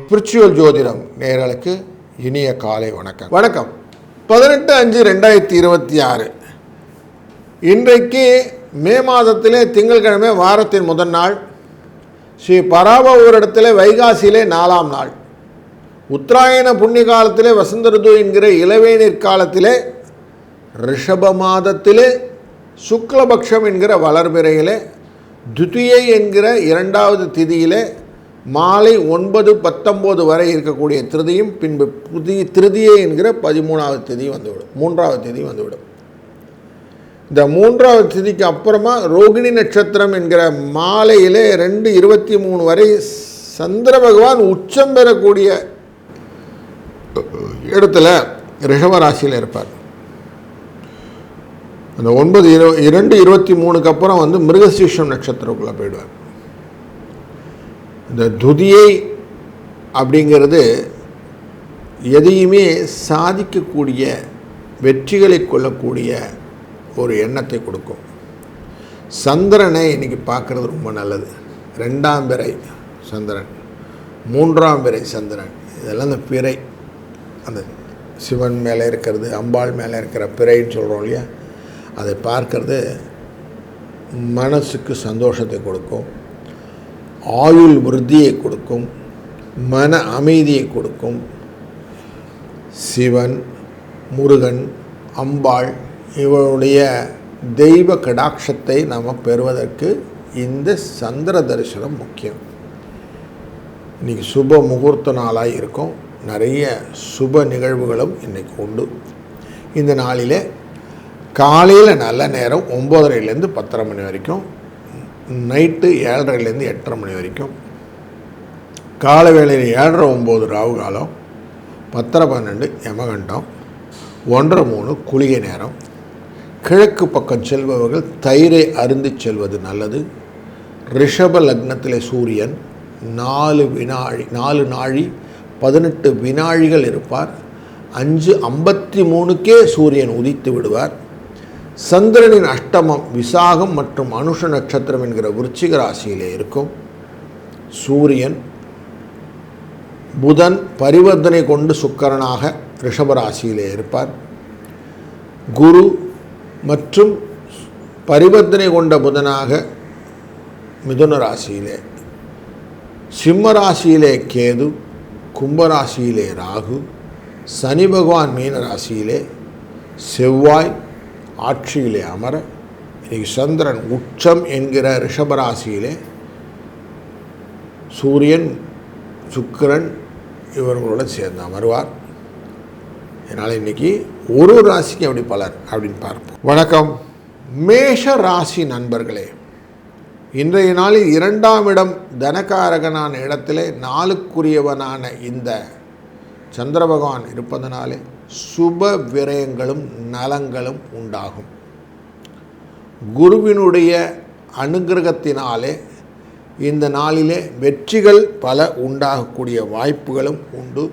Spiritual ஜோதிடம் நேயர்களுக்கு இனிய காலை வணக்கம். 18/5/2026 இன்றைக்கு மே மாதத்திலே திங்கட்கிழமை, வாரத்தின் முதல் நாள். ஸ்ரீ பராபவரிடத்திலே வைகாசியிலே 4ஆம் நாள். உத்தராயண புண்ணிய காலத்திலே வசந்த ருது என்கிற இளவேநீர் காலத்திலே ரிஷப மாதத்திலே சுக்லபக்ஷம் என்கிற வளர்பிறையிலே துதியை என்கிற 2வது திதியிலே மாலை 9:19 வரை இருக்கக்கூடிய திருதியும், பின்பு புதிய திருதியை என்கிற 13வது திதி வந்துவிடும், 3வது திதி வந்துவிடும். இந்த 3வது திதிக்கு அப்புறமா ரோகிணி நட்சத்திரம் என்கிற மாலையிலே 2:23 வரை சந்திர பகவான் உச்சம் பெறக்கூடிய இடத்துல ரிஷபராசியில் இருப்பார். அந்த 2:23க்கு அப்புறம் மிருகசீஷம் நட்சத்திரக்குள்ளே போயிடுவார். இந்த துதியை அப்படிங்கிறது எதையுமே சாதிக்கக்கூடிய, வெற்றிகளை கொள்ளக்கூடிய ஒரு எண்ணத்தை கொடுக்கும். சந்திரனை இன்றைக்கி பார்க்குறது ரொம்ப நல்லது. 2ஆம் பிறை சந்திரன், 3ஆம் பிறை சந்திரன், இதெல்லாம் அந்த பிறை, அந்த சிவன் மேலே இருக்கிறது, அம்பாள் மேலே இருக்கிற பிறைன்னு சொல்கிறோம் இல்லையா, அதை பார்க்கறது மனசுக்கு சந்தோஷத்தை கொடுக்கும், ஆயுள் விருத்தியை கொடுக்கும், மன அமைதியை கொடுக்கும். சிவன், முருகன், அம்பாள் இவருடைய தெய்வ கடாட்சத்தை நாம் பெறுவதற்கு இந்த சந்திர தரிசனம் முக்கியம். இன்றைக்கி சுப முகூர்த்த நாளாக இருக்கும். நிறைய சுப நிகழ்வுகளும் இன்றைக்கி உண்டு. இந்த நாளிலே காலையில் நல்ல நேரம் 9:30லேருந்து 10:30 மணி வரைக்கும், நைட்டு 7:30லேருந்து 8:30 மணி வரைக்கும், காலை வேளையில் 7:30-9 ராகு காலம், 10:30-12 யமகண்டம், 1:30-3 குளிகை நேரம். கிழக்கு பக்கம் செல்பவர்கள் தயிரை அருந்தி செல்வது நல்லது. ரிஷப லக்னத்திலே சூரியன் 4 நாழி 18 வினாழிகள் இருப்பார். 5:53க்கே சூரியன் உதித்து விடுவார். சந்திரனின் அஷ்டமம் விசாகம் மற்றும் அனுஷ நட்சத்திரம் என்கிற விருச்சிக ராசியிலே இருக்கும். சூரியன், புதன் பரிவர்த்தனை கொண்டு சுக்கிரனாக ரிஷபராசியிலே இருப்பார். குரு மற்றும் பரிவர்த்தனை கொண்ட புதனாக மிதுன ராசியிலே, சிம்ம ராசியிலே கேது, கும்பராசியிலே ராகு, சனி பகவான் மீன ராசியிலே, செவ்வாய் ஆட்சியிலே அமர, இன்றைக்கி சந்திரன் உச்சம் என்கிற ரிஷபராசியிலே, சூரியன் சுக்கிரன் இவர்களோடு சேர்ந்து அமர்வார். அதனால் இன்றைக்கி ஒரு ராசிக்கு எப்படி பலர் அப்படின்னு பார்ப்போம். வணக்கம் மேஷ ராசி நண்பர்களே. இன்றைய நாளில் 2ஆம் இடம் தனகாரகனான இடத்திலே 4க்குரியவனான இந்த சந்திர பகவான் இருப்பதனாலே சுப விரயங்களும் நலங்களும் உண்டாகும். குருவினுடைய அனுகிரகத்தினாலே இந்த நாளிலே வெற்றிகள் பல உண்டாகக்கூடிய வாய்ப்புகளும் உண்டு.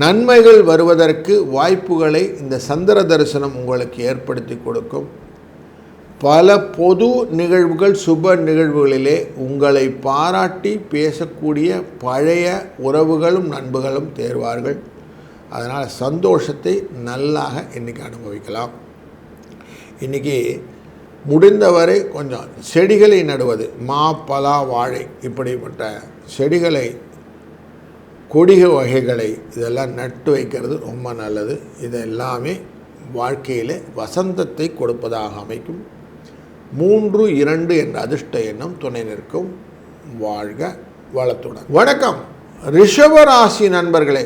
நன்மைகள் வருவதற்கு வாய்ப்புகளை இந்த சந்திர தரிசனம் உங்களுக்கு ஏற்படுத்தி கொடுக்கும். பல பொது நிகழ்வுகள், சுப நிகழ்வுகளிலே உங்களை பாராட்டி பேசக்கூடிய பழைய உறவுகளும் நண்பர்களும் தேர்வார்கள். அதனால் சந்தோஷத்தை நல்லாக இன்றைக்கி அனுபவிக்கலாம். இன்றைக்கி முடிந்தவரை கொஞ்சம் செடிகளை நடுவது, மா, பலா, வாழை இப்படிப்பட்ட செடிகளை, கொடிகை வகைகளை இதெல்லாம் நட்டு வைக்கிறது ரொம்ப நல்லது. இது எல்லாமே வாழ்க்கையில் வசந்தத்தை கொடுப்பதாக அமைக்கும். 3-2 என்ற அதிர்ஷ்ட எண்ணம் துணை நிற்கும். வாழ்க வளத்துடன். வணக்கம் ரிஷபராசி நண்பர்களே.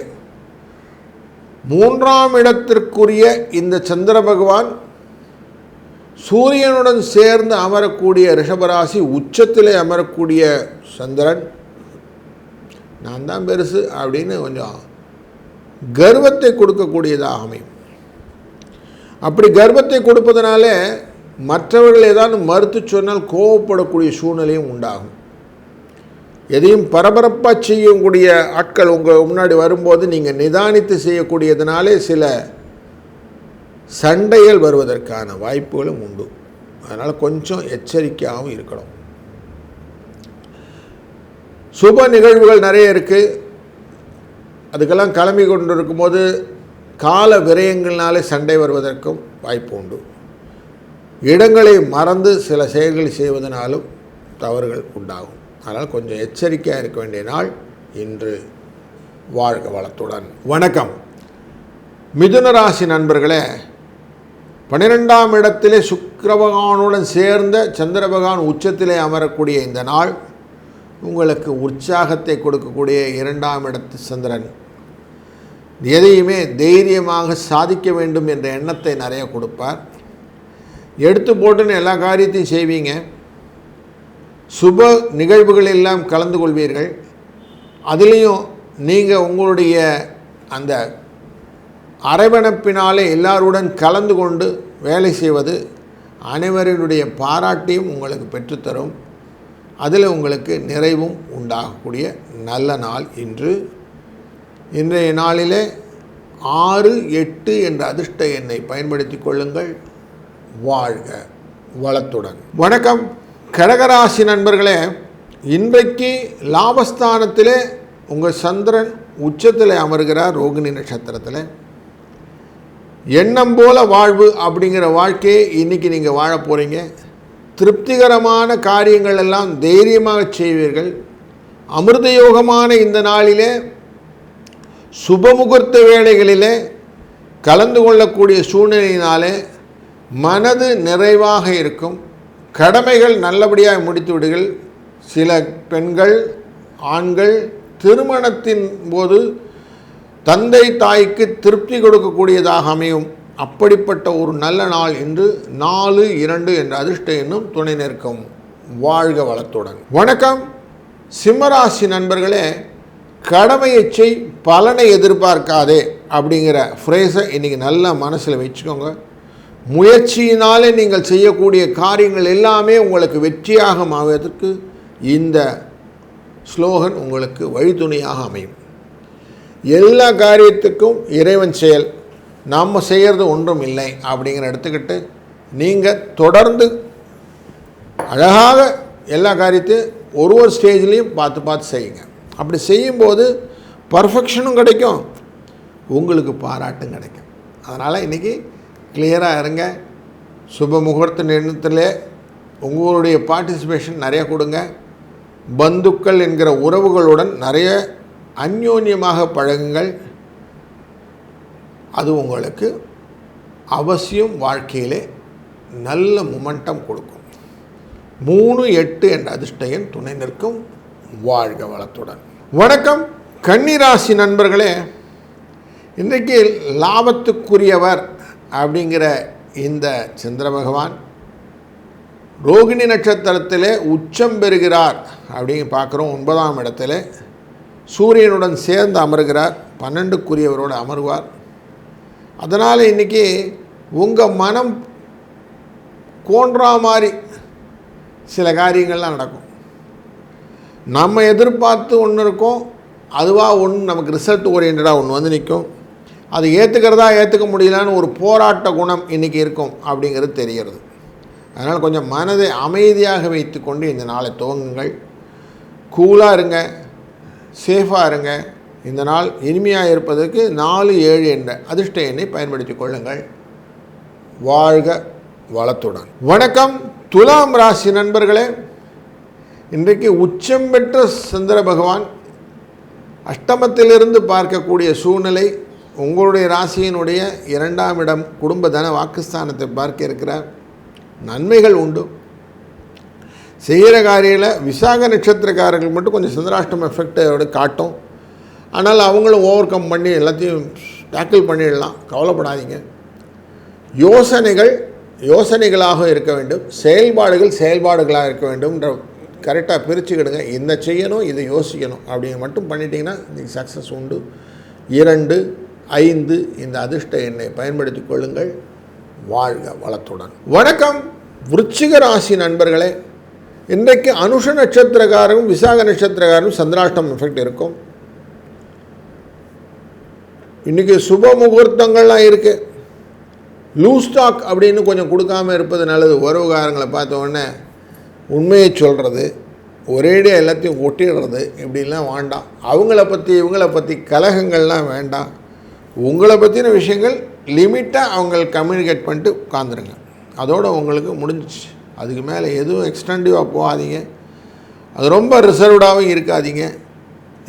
3ஆம் இடத்திற்குரிய இந்த சந்திர பகவான் சூரியனுடன் சேர்ந்து அமரக்கூடிய ரிஷபராசி, உச்சத்திலே அமரக்கூடிய சந்திரன், நான் தான் பெருசு அப்படின்னு கொஞ்சம் கர்வத்தை கொடுக்கக்கூடியதாக அமையும். அப்படி கர்வத்தை கொடுப்பதனால மற்றவர்கள் ஏதாவது மறுத்து சொன்னால் கோபப்படக்கூடிய சூழ்நிலையும் உண்டாகும். எதையும் பரபரப்பாக செய்யக்கூடிய ஆட்கள் உங்கள் முன்னாடி வரும்போது நீங்கள் நிதானித்து செய்யக்கூடியதுனாலே சில சண்டைகள் வருவதற்கான வாய்ப்புகளும் உண்டு. அதனால் கொஞ்சம் எச்சரிக்கையாகவும் இருக்கணும். சுப நிகழ்வுகள் நிறைய இருக்குது. அதுக்கெல்லாம் கிளம்பி கொண்டு இருக்கும்போது கால விரயங்கள்னாலே சண்டை வருவதற்கும் வாய்ப்பு உண்டு. இடங்களை மறந்து சில செயல்களை செய்வதனாலும் தவறுகள் உண்டாகும். அதனால் கொஞ்சம் எச்சரிக்கையாக இருக்க வேண்டிய நாள் இன்று. வாழ்க வளத்துடன். வணக்கம். மிதுன ராசி நண்பர்களே, 12ஆம் இடத்திலே சுக்கிர பகவானுடன் சேர்ந்த சந்திர பகவான் உச்சத்திலே அமரக்கூடிய இந்த நாள் உங்களுக்கு உற்சாகத்தை கொடுக்கக்கூடிய 2ஆம் இடத்து சந்திரன் எதையுமே தைரியமாக சாதிக்க வேண்டும் என்ற எண்ணத்தை நிறைய கொடுப்பார். எடுத்து போட்டுன்னு எல்லா காரியத்தையும் செய்வீங்க. சுப நிகழ்வுகள் எல்லாம் கலந்து கொள்வீர்கள். அதுலேயும் நீங்கள் உங்களுடைய அந்த அரவணைப்பினாலே எல்லாருடன் கலந்து கொண்டு வேலை செய்வது அனைவருடைய பாராட்டியும் உங்களுக்கு பெற்றுத்தரும். அதில் உங்களுக்கு நிறைவும் உண்டாகக்கூடிய நல்ல நாள் இன்று. இன்றைய நாளிலே 6, 8 என்ற அதிர்ஷ்ட எண்ணை பயன்படுத்தி கொள்ளுங்கள். வாழ்க வளத்துடன். வணக்கம். கடகராசி நண்பர்களே, இன்றைக்கு லாபஸ்தானத்திலே உங்கள் சந்திரன் உச்சத்தில் அமர்கிறார். ரோகிணி நட்சத்திரத்தில் எண்ணம் போல வாழ்வு அப்படிங்கிற வாழ்க்கையை இன்றைக்கி நீங்கள் வாழ போகிறீங்க. திருப்திகரமான காரியங்கள் எல்லாம் தைரியமாக செய்வீர்கள். அமிர்தயோகமான இந்த நாளிலே சுபமுகூர்த்த வேளைகளிலே கலந்து கொள்ளக்கூடிய சூழ்நிலையினாலே மனது நிறைவாக இருக்கும். கடமைகள் நல்லபடியாக முடித்து விடுங்கள். சில பெண்கள் ஆண்கள் திருமணத்தின் போது தந்தை தாய்க்கு திருப்தி கொடுக்கக்கூடியதாக அமையும். அப்படிப்பட்ட ஒரு நல்ல நாள் இன்று. 4, 2 என்ற அதிர்ஷ்ட எண்ணும் துணை நிற்கும். வாழ்க வளத்துடன். வணக்கம். சிம்மராசி நண்பர்களே, கடமையை செய், பலனை எதிர்பார்க்காதே அப்படிங்கிற ஃப்ரேஸை இன்றைக்கி நல்லா மனசில் வச்சுக்கோங்க. முயற்சியினாலே நீங்கள் செய்யக்கூடிய காரியங்கள் எல்லாமே உங்களுக்கு வெற்றியாக மாவதற்கு இந்த ஸ்லோகன் உங்களுக்கு வழித்துணையாக அமையும். எல்லா காரியத்துக்கும் இறைவன் செயல், நம்ம செய்கிறது ஒன்றும் இல்லை அப்படிங்கிற எடுத்துக்கிட்டு நீங்கள் தொடர்ந்து அழகாக எல்லா காரியத்தையும் ஒரு ஸ்டேஜ்லேயும் பார்த்து செய்யுங்க. அப்படி செய்யும்போது பர்ஃபெக்ஷனும் கிடைக்கும், உங்களுக்கு பாராட்டும் கிடைக்கும். அதனால் இன்றைக்கி கிளியராக இருங்க. சுப முகூர்த்த நேரத்தில் உங்களுடைய பார்ட்டிசிபேஷன் நிறைய கொடுங்க. பந்துக்கள் என்கிற உறவுகளுடன் நிறைய அந்யோன்யமாக பழகுங்கள். அது உங்களுக்கு அவசியம் வாழ்க்கையிலே நல்ல மொமெண்டம் கொடுக்கும். 3, 8 என்ற அதிர்ஷ்ட எண் துணை நிற்கும். வாழ்க வளத்துடன். வணக்கம். கன்னிராசி நண்பர்களே, இன்றைக்கு லாபத்துக்குரியவர் அப்படிங்கிற இந்த சந்திர பகவான் ரோகிணி நட்சத்திரத்திலே உச்சம் பெறுகிறார் அப்படின்னு பார்க்குறோம். 9ஆம் இடத்துல சூரியனுடன் சேர்ந்து அமர்கிறார். 12க்குரியவரோடு அமர்வார். அதனால் இன்றைக்கி உங்கள் மனம் கோன்றா மாதிரி சில காரியங்கள்லாம் நடக்கும். நம்ம எதிர்பார்த்து ஒன்று இருக்கும், அதுவாக ஒன்று நமக்கு ரிசல்ட் ஓரியன்டாக ஒன்று வந்து நிற்கும். அது ஏற்றுக்கிறதா ஏற்றுக்க முடியலான்னு ஒரு போராட்ட குணம் இன்றைக்கி இருக்கும் அப்படிங்கிறது தெரிகிறது. அதனால் கொஞ்சம் மனதை அமைதியாக வைத்து கொண்டு இந்த நாளை துவங்குங்கள். கூலாக இருங்க, சேஃபாக இருங்க. இந்த நாள் இனிமையாக இருப்பதற்கு 4, 7 என்ற அதிர்ஷ்ட எண்ணை பயன்படுத்தி கொள்ளுங்கள். வாழ்க வளத்துடன். வணக்கம். துலாம் ராசி நண்பர்களே, இன்றைக்கு உச்சம் பெற்ற சந்திர பகவான் அஷ்டமத்திலிருந்து பார்க்கக்கூடிய சூழ்நிலை. உங்களுடைய ராசியினுடைய 2ஆம் இடம் குடும்ப தன வாக்குஸ்தானத்தை பார்க்க இருக்கிறார். நன்மைகள் உண்டு. செய்கிற காரியில் விசாக நட்சத்திரக்காரர்கள் மட்டும் கொஞ்சம் சந்திராஷ்டம எஃபெக்டோடு காட்டும். ஆனால் அவங்களும் ஓவர் கம் பண்ணி எல்லாத்தையும் டேக்கிள் பண்ணிடலாம். கவலைப்படாதீங்க. யோசனைகளாக இருக்க வேண்டும், செயல்பாடுகளாக இருக்க வேண்டும்ன்ற கரெக்டாக பிரிச்சுக்கிடுங்க. இந்த செய்யணும், இதை யோசிக்கணும் அப்படின்னு மட்டும் பண்ணிட்டீங்கன்னா இன்றைக்கி சக்ஸஸ் உண்டு. 2, 5 இந்த அதிர்ஷ்ட எண்ணை பயன்படுத்தி கொள்ளுங்கள். வாழ்க வளத்துடன். வணக்கம். விருச்சிக ராசி நண்பர்களே, இன்றைக்கு அனுஷ நட்சத்திரக்காரரும் விசாக நட்சத்திரக்காரரும் சந்திராஷ்டம் எஃபெக்ட் இருக்கும். இன்றைக்கி சுப முகூர்த்தங்கள்லாம் இருக்குது. லூஸ் டாக் அப்படின்னு கொஞ்சம் கொடுக்காமல் இருப்பது நல்லது. உறவுகாரங்களை பார்த்த உடனே உண்மையை சொல்கிறது, ஒரேடியாக எல்லாத்தையும் ஒட்டிடுறது, இப்படிலாம் வேண்டாம். அவங்கள பற்றி இவங்கள பற்றி கலகங்கள்லாம் வேண்டாம். உங்களை பற்றின விஷயங்கள் லிமிட்டாக அவங்க கம்யூனிகேட் பண்ணிட்டு உட்காந்துருங்க. அதோடு உங்களுக்கு முடிஞ்சிச்சு. அதுக்கு மேலே எதுவும் எக்ஸ்டெண்டிவாக போகாதீங்க. அது ரொம்ப ரிசர்வ்டாகவும் இருக்காதீங்க.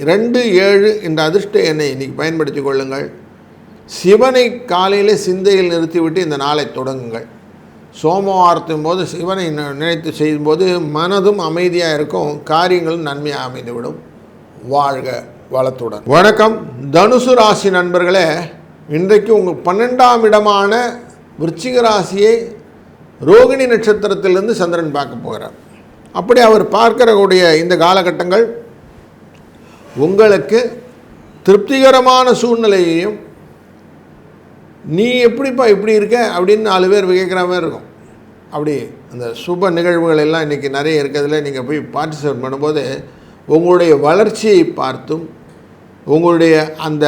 2-7 என்ற அதிர்ஷ்ட எண்ணை இன்றைக்கி பயன்படுத்தி கொள்ளுங்கள். சிவனை காலையில் சிந்தையில் நிறுத்திவிட்டு இந்த நாளை தொடங்குங்கள். சோமவாரத்தின் போது சிவனை நினைத்து செய்யும்போது மனதும் அமைதியாக இருக்கும், காரியங்களும் நன்மையாக அமைந்துவிடும். வாழ்க வளத்துடன். வணக்கம் தனுசு ராசி நண்பர்களே. இன்றைக்கு உங்கள் 12ஆம் இடமான விருச்சிக ராசியை ரோகிணி நட்சத்திரத்திலிருந்து சந்திரன் பார்க்க போகிறார். அப்படி அவர் பார்க்கக்கூடிய இந்த காலகட்டங்கள் உங்களுக்கு திருப்திகரமான சூழ்நிலையையும், நீ எப்படிப்பா இப்படி இருக்க அப்படின்னு 4 பேர் கேட்குற மாதிரி இருக்கும். அப்படி அந்த சுப நிகழ்வுகள் எல்லாம் இன்றைக்கி நிறைய இருக்கிறதுல நீங்கள் போய் பார்ட்டிசிபேட் பண்ணும்போது உங்களுடைய வளர்ச்சியை பார்த்தும் உங்களுடைய அந்த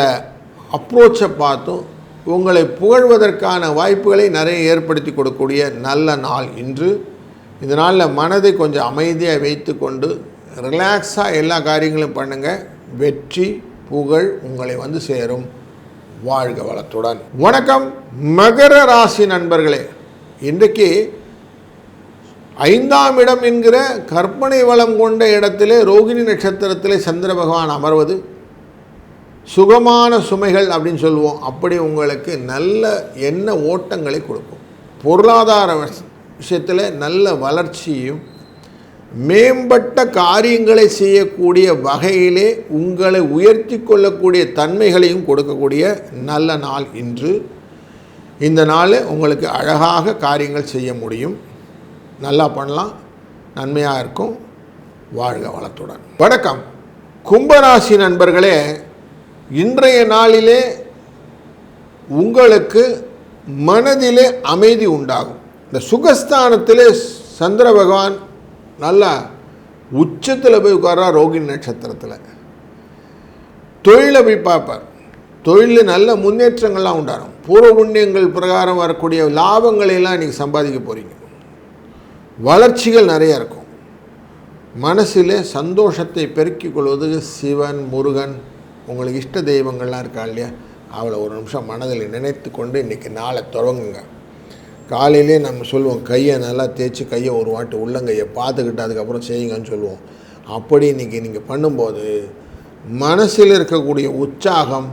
அப்ரோச்சை பார்த்தும் உங்களை புகழ்வதற்கான வாய்ப்புகளை நிறைய ஏற்படுத்தி கொடுக்கக்கூடிய நல்ல நாள் இன்று. இந்த நாளில் மனதை கொஞ்சம் அமைதியாக வைத்து கொண்டு ரிலாக்ஸாக எல்லா காரியங்களும் பண்ணுங்கள். வெற்றி புகழ் உங்களை வந்து சேரும். வாழ்க வளத்துடன். வணக்கம் மகர ராசி நண்பர்களே. இன்றைக்கு 5ஆம் இடம் என்கிற கற்பனை வளம் கொண்ட இடத்திலே ரோகிணி நட்சத்திரத்திலே சந்திர பகவான் அமர்வது சுகமான சுமைகள் அப்படின்னு சொல்லுவோம். அப்படி உங்களுக்கு நல்ல எண்ண ஓட்டங்களை கொடுக்கும். பொருளாதார விஷயத்தில் நல்ல வளர்ச்சியும் மேம்பட்ட காரியங்களை செய்யக்கூடிய வகையிலே உங்களை உயர்த்தி கொள்ளக்கூடிய தன்மைகளையும் கொடுக்கக்கூடிய நல்ல நாள் இன்று. இந்த நாள் உங்களுக்கு அழகாக காரியங்கள் செய்ய முடியும். நல்லா பண்ணலாம், நன்மையாக இருக்கும். வாழ்க வளத்துடன். வணக்கம் கும்பராசி நண்பர்களே. இன்றைய நாளிலே உங்களுக்கு மனதிலே அமைதி உண்டாகும். இந்த சுகஸ்தானத்திலே சந்திர பகவான் நல்லா உச்சத்தில் போய் உட்கார்றார். ரோகிணி நட்சத்திரத்தில் தொழிலை போய் பார்ப்பார். தொழிலில் நல்ல முன்னேற்றங்கள்லாம் உண்டாகும். பூர்வ புண்ணியங்கள் பிரகாரம் வரக்கூடிய லாபங்களையெல்லாம் இன்றைக்கி சம்பாதிக்க போகிறீங்க. வளர்ச்சிகள் நிறையா இருக்கும். மனசில் சந்தோஷத்தை பெருக்கிக் கொள்வதுக்கு சிவன் முருகன் உங்களுக்கு இஷ்ட தெய்வங்கள்லாம் இருக்கா இல்லையா, அவளை ஒரு நிமிஷம் மனதில் நினைத்து கொண்டு இன்றைக்கி நாளை தொடங்குங்க. காலையிலே நம்ம சொல்லுவோம், கையை நல்லா தேய்ச்சி கையை ஒரு வாட்டி உள்ளங்கையை பார்த்துக்கிட்டு அதுக்கப்புறம் செய்யுங்கன்னு சொல்லுவோம். அப்படி இன்றைக்கி நீங்கள் பண்ணும்போது மனசில் இருக்கக்கூடிய உற்சாகம்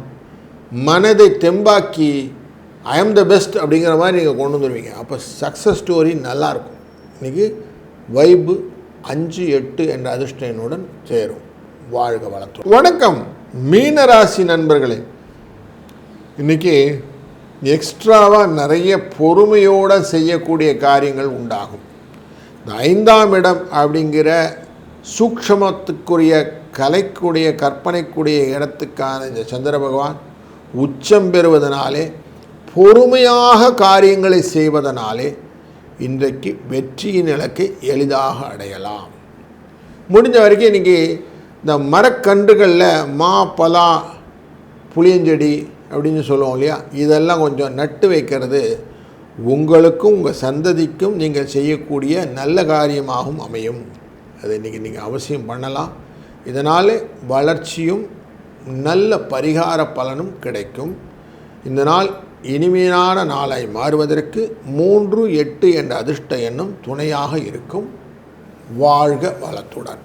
மனதை தெம்பாக்கி ஐ ஆம் த பெஸ்ட் அப்படிங்கிற மாதிரி நீங்கள் கொண்டு வந்துடுவீங்க. அப்போ சக்ஸஸ் ஸ்டோரி நல்லாயிருக்கும். இன்றைக்கி வைப்பு 5-8 என்ற அதிர்ஷ்ட எண்ணுடன் சேரும். வாழ்க வளத்துடன். வணக்கம் மீனராசி நண்பர்களே. இன்றைக்கி எக்ஸ்ட்ராவாக நிறைய பொறுமையோடு செய்யக்கூடிய காரியங்கள் உண்டாகும். இந்த 5ஆம் இடம் அப்படிங்கிற சூக்ஷமத்துக்குரிய கலைக்குடைய கற்பனைக்குரிய இடத்துக்கான இந்த சந்திர பகவான் உச்சம் பெறுவதனாலே, பொறுமையாக காரியங்களை செய்வதனாலே இன்றைக்கு வெற்றியின் இலக்கை எளிதாக அடையலாம். முடிஞ்ச வரைக்கும் இன்றைக்கி இந்த மரக்கன்றுகளில் மா பலா புளியஞ்செடி அப்படின்னு சொல்லுவோம் இல்லையா, இதெல்லாம் கொஞ்சம் நட்டு வைக்கிறது உங்களுக்கும் உங்கள் சந்ததிக்கும் நீங்கள் செய்யக்கூடிய நல்ல காரியமாகவும் அமையும். அதை இன்றைக்கி நீங்கள் அவசியம் பண்ணலாம். இதனால் வளர்ச்சியும் நல்ல பரிகார பலனும் கிடைக்கும். இந்த நாள் இனிமையான நாளாய் மாறுவதற்கு 3-8 என்ற அதிர்ஷ்ட எண்ணும் துணையாக இருக்கும். வாழ்க வளத்துடன்.